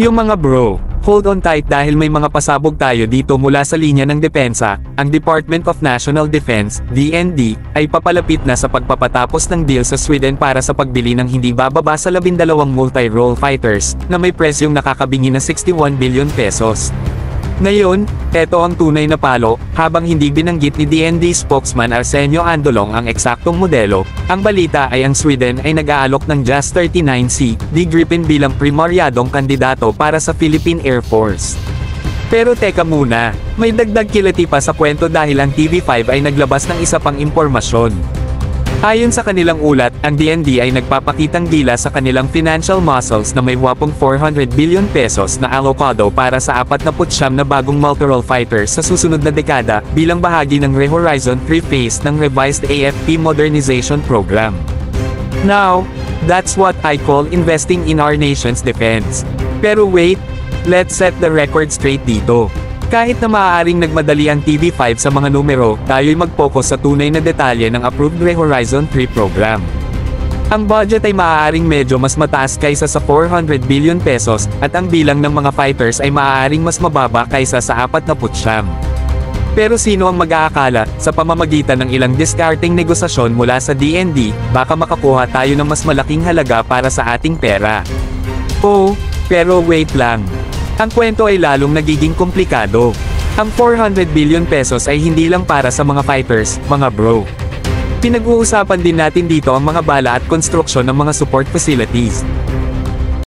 Yung mga bro, hold on tight dahil may mga pasabog tayo dito mula sa linya ng depensa. Ang Department of National Defense, DND, ay papalapit na sa pagpapatapos ng deal sa Sweden para sa pagbili ng hindi bababa sa 12 multi-role fighters, na may presyong nakakabingi na 61 billion pesos. Ngayon, eto ang tunay na palo, habang hindi binanggit ni DND spokesman Arsenio Andolong ang eksaktong modelo, ang balita ay ang Sweden ay nag-aalok ng JAS 39C, D Gripen bilang primaryadong kandidato para sa Philippine Air Force. Pero teka muna, may dagdag kilati pa sa kwento dahil ang TV5 ay naglabas ng isa pang impormasyon. Ayon sa kanilang ulat, ang DND ay nagpapakitang gila sa kanilang financial muscles na may wapong 400 billion pesos na alokado para sa 49 na bagong multi-role fighters sa susunod na dekada, bilang bahagi ng Re-Horizon 3 phase ng revised AFP modernization program. Now, that's what I call investing in our nation's defense. Pero wait, let's set the record straight dito. Kahit na maaaring nagmadali ang TV5 sa mga numero, tayo'y mag-focus sa tunay na detalye ng approved Re-Horizon 3 program. Ang budget ay maaaring medyo mas mataas kaysa sa 400 billion pesos, at ang bilang ng mga fighters ay maaaring mas mababa kaysa sa 49. Pero sino ang mag-aakala, sa pamamagitan ng ilang discarding negosasyon mula sa DND, baka makakuha tayo ng mas malaking halaga para sa ating pera? Oh, pero wait lang. Ang kwento ay lalong nagiging komplikado. Ang 400 billion pesos ay hindi lang para sa mga fighters, mga bro. Pinag-uusapan din natin dito ang mga bala at konstruksyon ng mga support facilities.